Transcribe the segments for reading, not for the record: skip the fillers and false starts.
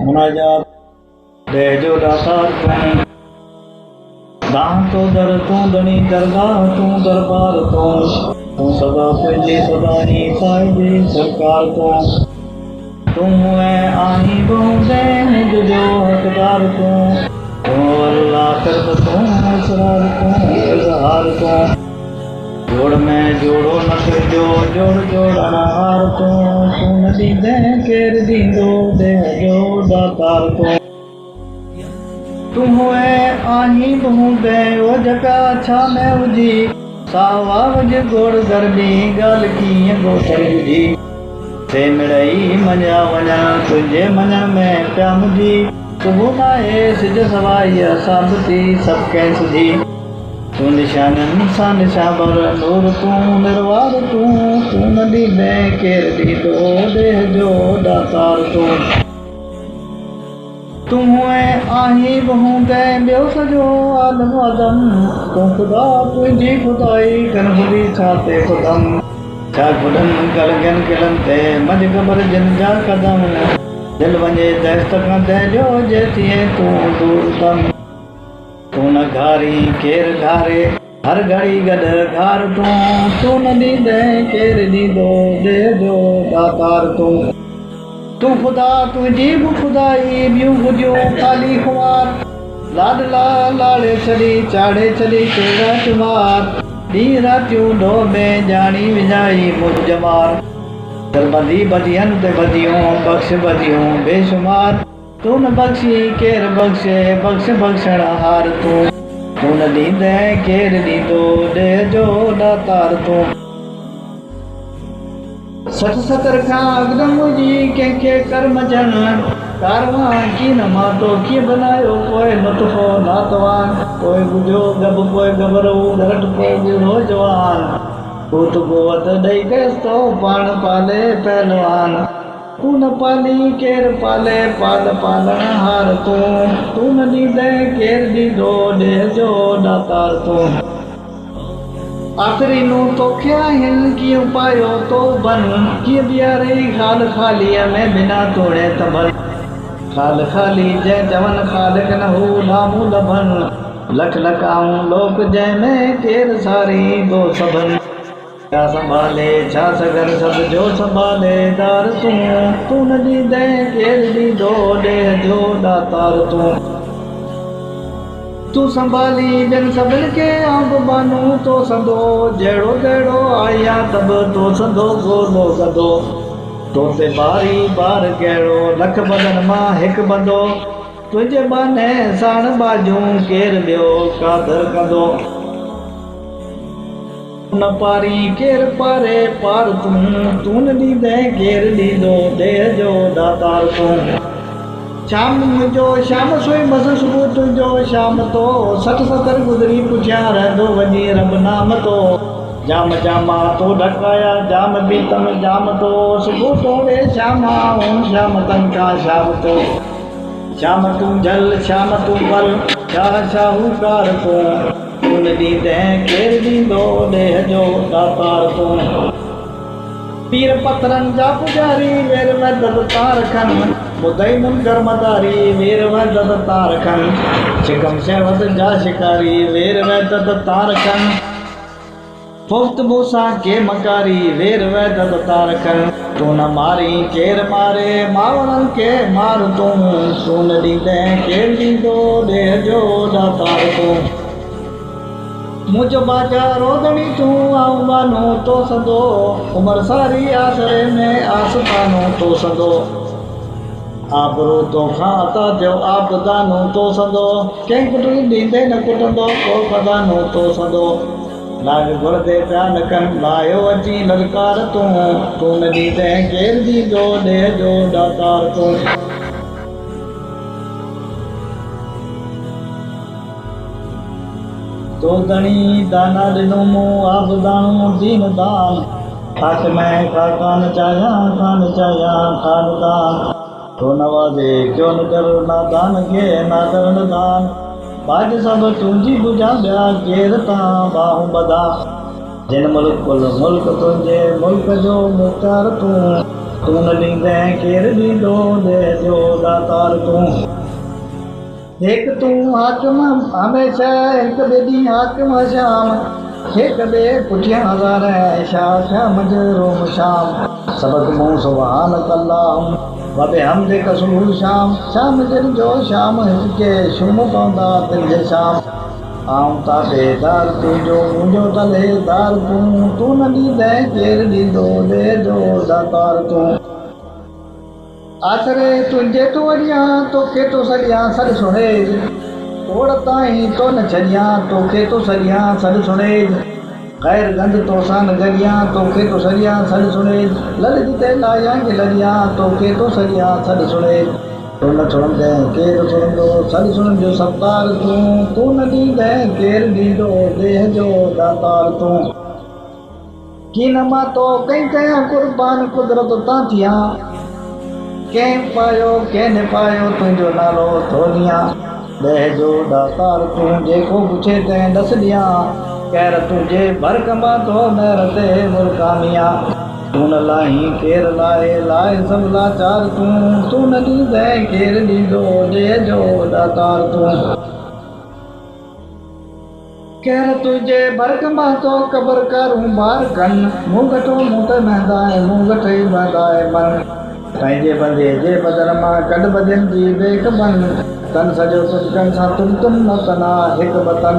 मुनाजात दे जो दातार तू दान तो दर तू दणी दरगाह तू दरबार तू सदा तुझी सदा ही साहिबी सरकार तू है आही बहुदे जो हकदार तू अल्लाह करब तू असरार तू इजहार तू जोड़ में जोड़ो न तुझो जोड़ जोड़न हार तू न दींदे केर दींदो दे जो दातार तू हुए आही बहुदे ओ जका छा में उजी सावा वज गोड़ गरबी गाल की गोठल बुझी ते मिड़ई मञा वञा तुझे मञण में प्या मुझी सुबुह नाहे सिज सवाई साबती सब कंहिं सुझी तू निशाननि सां निशाबर नूर तू निर्वार तू न ॾींदे केर ॾींदो देह जो दातार तू हुए आही बहुदे ॿियो सॼो आलम आदम तू ख़ुदा तुंहिंजी ख़ुदाई कन खुदी छा ते ख़ुदम छा खुॾनि कलगनि किलनि ते मज ख़बर जिन जा कदम दिल वञे दस्त खां दहिजो जे थिए तू दूर तम तू न घारी केर घारे हर घड़ी गॾु घार तू न ॾींदे केर ॾींदो देह जो दातार तू खुदा तुझी बि खुदाई ॿियूं ॿुधियूं ख़ाली खुमार लाडला लाड़े छॾी चाढ़े छॾी कहिड़ा चुमार ॾींहुं रातियूं ढो में ॼाणी विञाई मुंहिंज मार दरबंदी बदियनि ते बदियूं बख़्श बदियूं बेशुमार तू न बख़्शी केर बख़्शे बख़्श बख़्शण हार तू न ॾींदे केर ॾींदो देह जो दातार तू 60-70 खां अॻिदम हुजी कंहिंखे कर्म जन कारवां की न मातो कीअं बनायो पोइ नुतफ़ो नातवान पोइ ॿुधियो गब पोइ गबरू घरट पोइ ॿुधो जवान पूत गोवत ॾेई कयसि तो पाण पाले पहलवान तू न पाली केर पाले पाल पालण हार तू न ॾींदे केर ॾींदो देह जो दातार तू आख़िरी नूं तोखे आहिनि कीअं पायो तो बन कीअं बीहारे ख़ाल ख़ालीअ में बिना तोड़े तबल ख़ाल ख़ाली जंहिं चवनि ख़ालिक न हू नामूं लभनि लख लख आऊं लोक जंहिंमें केर सारी दो सभनि छा संभाले छा सगन सभ जो संभाले दार तू न ॾींदे केर ॾींदो देह जो दातार तू संभाली ॿियनि सभिनि खे आब बानू तो संदो जहिड़ो तहिड़ो आया तब तो संदो गोलो गदो तो ते बारी बार कहिड़ो लख बदन मां हिकु बंदो तुंहिंजे बाने साण बाजूं केर ॿियो कादर कंदो न पारी केर पारे पार तू न ॾींदे केर ॾींदो देह जो दातार तू शाम मुंहिंजो शाम सोई मस सुबुह तुंहिंजो शाम तो 60-70 गुज़री पुठियां रहंदो वञी रब नाम तो जाम जामा तो ढकाया जाम बीतम जाम तो सुबुह तोड़े शाम शाम तन खां शाम तो शाम तूं जल शाम तूं बल छा शाहूकार तू न ॾींदे केर ॾींदो देह जो दातार तू पीर पत्थरनि जा पुजारी वेर मदद तार खन ॿुधई मुनकर मदारी वेर मदद तार खन शिकम शहवत जा शिकारी वेर मदद तार खन मुफ़्त मूसां के मकारी वेर मदद तार खन तू न मारी केर मारे मावरनि खे मार तू न ॾींदे केर ॾींदो देह जो दातार तू मुझ बाजा रोदनी तू आऊं बानो तो सदो उमर सारी आसरे में आसमानो तो सदो आबरू तो खाता जो आबदानो तो सदो कंहिं कुट ॾींदे न कुटंदो को खदानो तो सदो लाग घुरदे पिया न कनि लायो अची ललकार तू न ॾींदे केर ॾींदो देह जो दातार तू तो धणी दाना ॾिनो मूं आबदानो दीन दान खाक में खाकान चाहियां खान दान तो नवाज़े क्यों न कर नादान खे नादर न दान बाज सब तुंहिंजी बुझा ॿिया केर तां बाहूं बदा जिन मुल्क कुल मुल्क तुंहिंजे मुल्क जो मुख्तार तूं तू न ॾींदे केरु ॾींदो दे जो दातार तूं। हिकु तूं हाकिम हमेशह, हिकु ॿिए ॾींहुं हाकिम शाम, हिकु ॿिए पुठियां हज़ार ऐशा शाम जो रोम शाम। सबक़ मूं सुभान अल्लाह वबे हमदिक सुबुह शाम, शाम दिन जो शाम हिनके शुम पवंदा दिलि जे शाम। आऊं ताबेदार तुंहिंजो मुंहिंजो तलेदार तूं न ॾींदे केरु ॾींदो दे जो दातार तूं। आसरे तुंहिंजे तूं वॼियां तोखे तो सॼियां सॾु सुणे, ओड़ ताईं तो न छॾियां तोखे तो सॼियां सॾु सुणे। ग़ैर गंद तोसां न गॾियां तोखे तो सॼियां सॾु सुणे। ललित ते लायां के लॾियां तोखे तो सॼियां सॾु सुणे। तूं न सुणंदे केरु सुणंदो सॾु सुणण जो सत्तार तूं न ॾींदे केरु ॾींदो देह जो दातार तूं। कीन मां तो कयां कुर्बान कुदरत तां थियां, कंहिं पायो कंहिं न पायो तुंहिंजो नालो थो ॾियां। देह जो दातार तूं जेको पुछे तंहिं ॾस ॾियां, केर तुंहिंजे भर कंबा थो महर ते मुर्कामिया। तूं न लाहीं केरु लाहे सभु लाचार तूं न ॾींदे केरु ॾींदो देह जो दातार तूं। केर तुंहिंजे भर कंबा थो क़बर कारूं बार कनि, मूं घटो मूं त महंदाए मूं घटि ई महंदाए मन। पंहिंजे बंदे जे बदन मां कढ बदियनि जी बेख बन, तन सॼो तुझकनि सां तुम न तना हिकु बतन।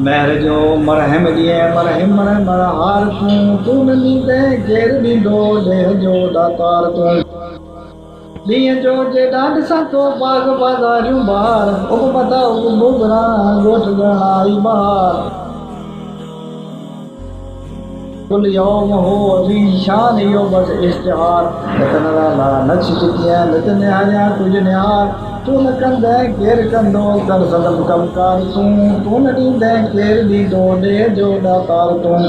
महर जो मरहम ॾिए मरहम मरहार तूं न ॾींदे केरु ॾींदो देह जो दातार तूं। ॾींहं जो जे ॾाढ सां तो बाग बाज़ारियूं ॿार, उगमदा उगमुगरा ॻोठ ॻणाई ॿार। कुल यौम हो अभी शान इहो बसि इश्तिहार, नतन लाला नक्श चितिया नत निहारिया तुझ निहार। तूं न कंदे केरु कंदो कर सदम कमकार तूं न ॾींदे केरु ॾींदो ॾे जो दातार तूं।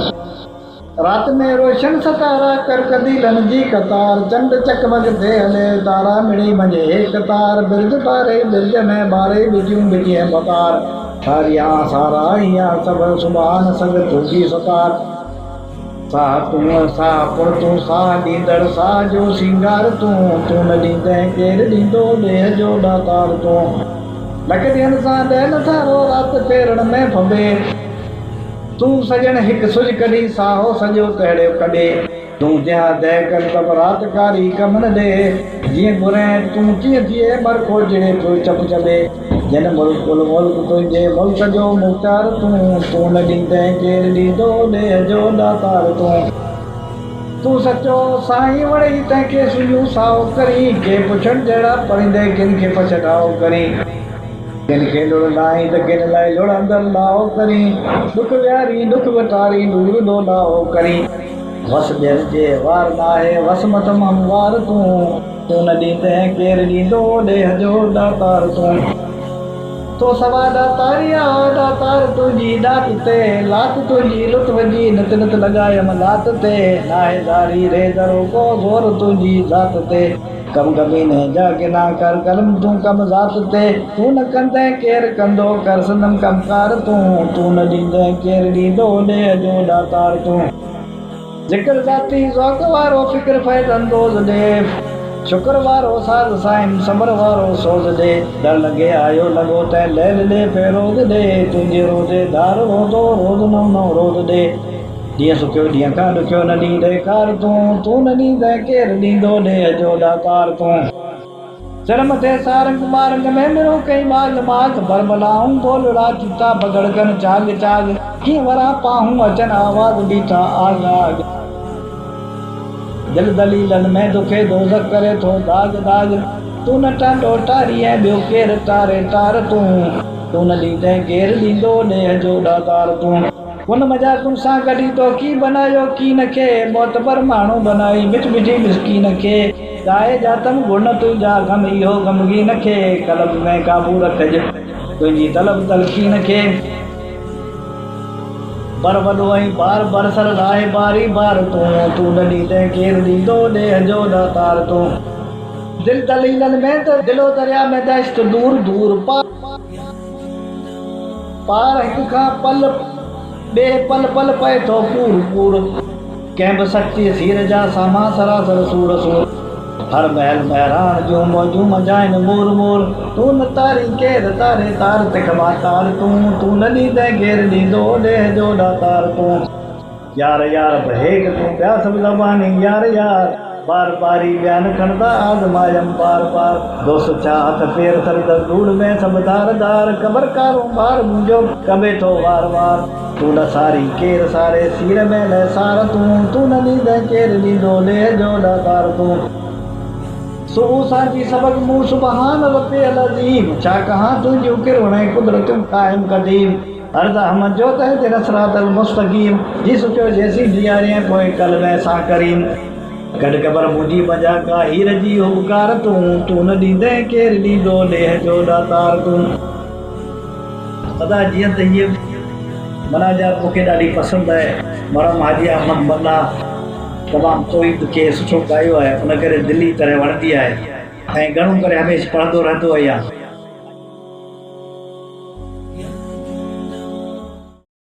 राति में रोशन सतारा कर कदीलन जी कतार, चंड चकमक थे हले तारा मिड़ी मंझे हिकु तार। बिरज पारे बिरज में बारे बिटियूं बिटिए बकार, सारिया सारा इहा सभु सुभान सग तुंहिंजी सतार। साह तूं साह पुर तूं साह ॾींदड़ साह जो सिंगार तूं न ॾींदे केरु ॾींदो देह जो दातार तूं। लख ॾियण सां ॾह नथा रो राति फेरण में फबे, तूं सॼण हिकु सुज कढी साहो सॼो तहिड़ो कढे। तूं जंहिं दह कर तब राति कारी कम न ॾे, जीअं घुरे तूं कीअं थिए मर खोजड़े पियो चप चबे। जिन मुल्क मुल्क तुंहिंजे मुल्क जो मुख़्तार तूं न ॾींदे केरु ॾींदो देह जो दातार तूं सचो साईं वड़ई तंहिंखे सुञूं साओ करी, के पुछण जहिड़ा पढ़ंदे किन खे पछड़ाओ करी। किन खे लुड़ लाहीं त किन लाइ लुड़ अंदरि लाओ करी, दुख विहारी दुख वटारी दूर दो लाओ करी। वस ॿियनि जे वार नाहे वस मत हमवार तूं न ॾींदे केरु ॾींदो देह जो दातार तूं। तो सवा दातारिया दातार तुंहिंजी दात ते लात तुंहिंजी लुत्फ जी नत नत लॻायम लात ते। नाहे दारी रे दरो को ज़ोर तुंहिंजी ज़ात ते, कम कमीने जा गिना कर कलम तूं कम ज़ात ते। तूं न कंदे केरु कंदो कर सनम कमकार तूं न ॾींदे केरु ॾींदो देह जो दातार तूं। ज़िक्र ज़ाती ज़ौक़ वारो फ़िक्र फ़ैज़ अंदोज़ ॾे, शुक्र वारो साज़ साइम सब्र वारो सोज़ ॾे। डर लॻे आयो लॻो तैं लैल ॾे फेरोज़ ॾे, तुंहिंजे रोज़ेदार रोज़ो रोज़ नओं नओं रोज़ ॾे। ॾींहुं सुखियो ॾींहं खां ॾुखियो न ॾींदे कार तूं न ॾींदे केरु ॾींदो देह जो दातार तूं। सिर मथे सारंग मारंग में मिरो कई माग माग, बरबलाऊं गोलड़ा चीता बगड़कन चाग चाग। कीअं वरा पाहूं अचनि आवाज़ बीठा आग आग, दिल दलीलन में दुखे दोज़ख करे थो दाग दाग। तूं न टांडो टारी ऐं ॿियो केरु तारे तार तूं न ॾींदे केरु ॾींदो देह जो दातार तूं। उन मजाकुनि सां गॾी तो की बनायो कीन खे, मोतबर माण्हू बनाई मिठ मिठी मिसकीन खे। गाए जातम गुण तुंहिंजा गम इहो गमगीन खे, कलब में काबू रखज तुंहिंजी तलब तलखीन खे। बर वॾो ऐं बार बरसर लाहे बारी बार तूं न ॾींदे केरु ॾींदो देह जो दातार तूं। दिल दलीलन में त दिलो दरिया में दहशत दूर दूर, पार हिक खां पल ॿिए पल पल पए थो पूर पूर। कंहिं बि सच्चे सीर जा सामा सरासर सूर सूर हर महल महरान जो मौजू मजाइन मोर मोर तू न तारी केर तारे तार तिखमा तार तू न ॾींदे घेर ॾींदो ॾे जो दातार तू यार यार बहेग तू ॿिया सभु ज़बानी यार यार बार बारी बयान खणंदा आज़मायम बार बार दोस्त छा हथ पेर सरदर धूड़ में सभु धार धार ख़बर कारोबार मुंहिंजो कबे थो वार वार तू न सारी केर सारे सीर में न सार तू न ॾींदे केर ॾींदो ॾे जो दातार तू सुबह सांची सबक मूं सुबहान रब्बियल अज़ीम छा कहां तुंहिंजूं किरवणे कुदरतूं क़ाइम क़दीम अर्ज़ अहमद जो त तेरा सिरातल मुस्तक़ीम जी सुठो जैसी दियारे पोइ कल में सा करीम गॾ ख़बर मुंहिंजी मजा का हीर जी हुबकार तूं न ॾींदे केरु ॾींदो ॾेह जो दातार तूं सदा जीअं त हीअ मनाजात मूंखे ॾाढी पसंदि आहे मरम हाजी अहमद बल्ला तमामु तोईब खे सुठो ॻायो आहे उन करे दिली तरह वणंदी आहे ऐं घणो करे हमेशह पढ़ंदो रहंदो आहियां।